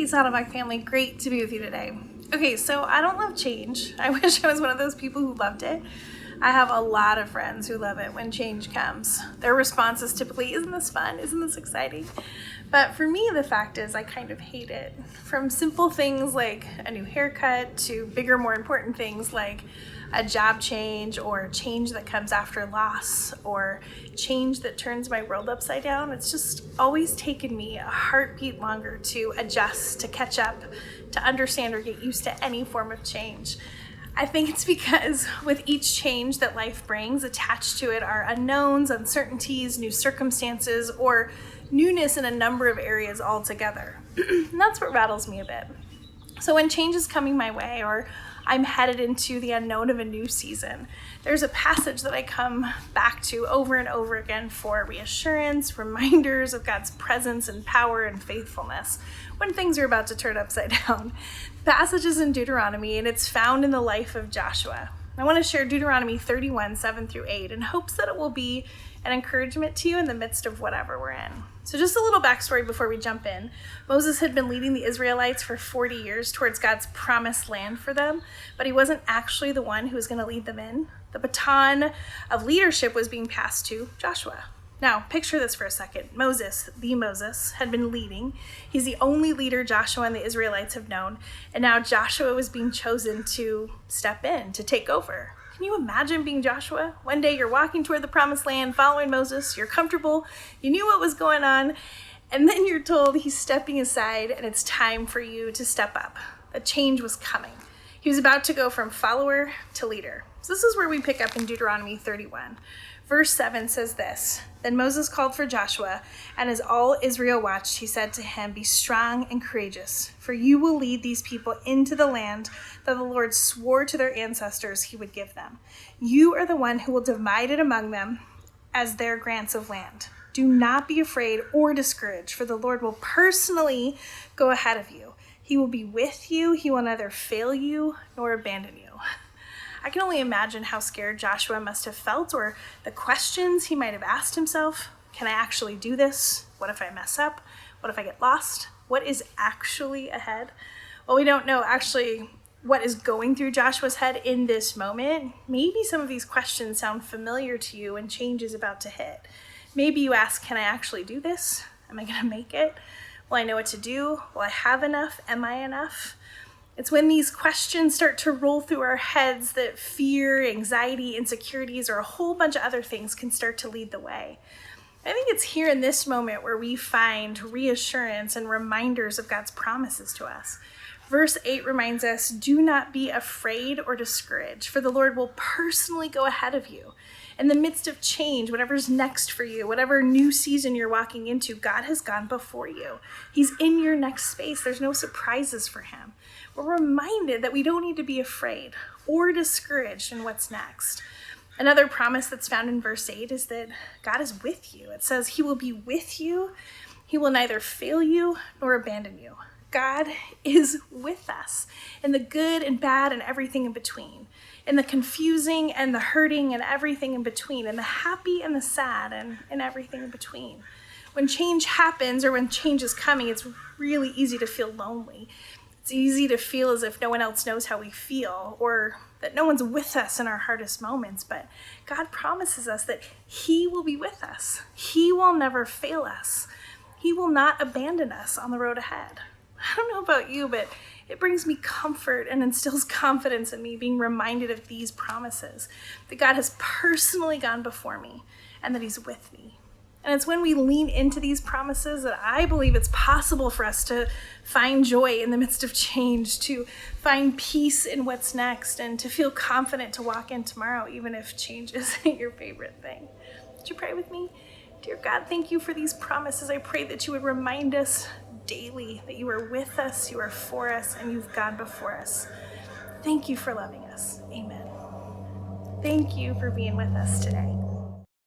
Hey Saddleback family, great to be with you today. Okay, so I don't love change. I wish I was one of those people who loved it. I have a lot of friends who love it when change comes. Their response is typically, isn't this fun? Isn't this exciting? But for me, the fact is I kind of hate it. From simple things like a new haircut to bigger, more important things like a job change or change that comes after loss or change that turns my world upside down. It's just always taken me a heartbeat longer to adjust, to catch up, to understand or get used to any form of change. I think it's because with each change that life brings, attached to it are unknowns, uncertainties, new circumstances, or newness in a number of areas altogether. And that's what rattles me a bit. So when change is coming my way or I'm headed into the unknown of a new season, there's a passage that I come back to over and over again for reassurance, reminders of God's presence and power and faithfulness when things are about to turn upside down. The passage is in Deuteronomy and it's found in the life of Joshua. I want to share Deuteronomy 31, 7-8 in hopes that it will be an encouragement to you in the midst of whatever we're in. So just a little backstory before we jump in. Moses had been leading the Israelites for 40 years towards God's promised land for them, but he wasn't actually the one who was going to lead them in. The baton of leadership was being passed to Joshua. Now, picture this for a second. Moses, had been leading. He's the only leader Joshua and the Israelites have known, and now Joshua was being chosen to step in, to take over. Can you imagine being Joshua? One day you're walking toward the promised land, following Moses, you're comfortable, you knew what was going on, and then you're told he's stepping aside and it's time for you to step up. A change was coming. He was about to go from follower to leader. So this is where we pick up in Deuteronomy 31. Verse 7 says this, Then Moses called for Joshua, and as all Israel watched, he said to him, Be strong and courageous, for you will lead these people into the land that the Lord swore to their ancestors he would give them. You are the one who will divide it among them as their grants of land. Do not be afraid or discouraged, for the Lord will personally go ahead of you. He will be with you. He will neither fail you nor abandon you. I can only imagine how scared Joshua must have felt or the questions he might have asked himself. Can I actually do this? What if I mess up? What if I get lost? What is actually ahead? Well, we don't know actually what is going through Joshua's head in this moment. Maybe some of these questions sound familiar to you when change is about to hit. Maybe you ask, can I actually do this? Am I going to make it? Will I know what to do? Will I have enough? Am I enough? It's when these questions start to roll through our heads that fear, anxiety, insecurities, or a whole bunch of other things can start to lead the way. I think it's here in this moment where we find reassurance and reminders of God's promises to us. Verse 8 reminds us, Do not be afraid or discouraged, for the Lord will personally go ahead of you. In the midst of change, whatever's next for you, whatever new season you're walking into, God has gone before you. He's in your next space. There's no surprises for him. We're reminded that we don't need to be afraid or discouraged in what's next. Another promise that's found in verse 8 is that God is with you. It says he will be with you. He will neither fail you nor abandon you. God is with us in the good and bad and everything in between, in the confusing and the hurting and everything in between, in the happy and the sad and everything in between. When change happens or when change is coming, it's really easy to feel lonely. It's easy to feel as if no one else knows how we feel or that no one's with us in our hardest moments. But God promises us that he will be with us. He will never fail us. He will not abandon us on the road ahead. I don't know about you, but it brings me comfort and instills confidence in me being reminded of these promises, that God has personally gone before me and that he's with me. And it's when we lean into these promises that I believe it's possible for us to find joy in the midst of change, to find peace in what's next, and to feel confident to walk in tomorrow, even if change isn't your favorite thing. Would you pray with me? Dear God, thank you for these promises. I pray that you would remind us daily that you are with us, you are for us, and you've gone before us. Thank you for loving us. Amen. Thank you for being with us today.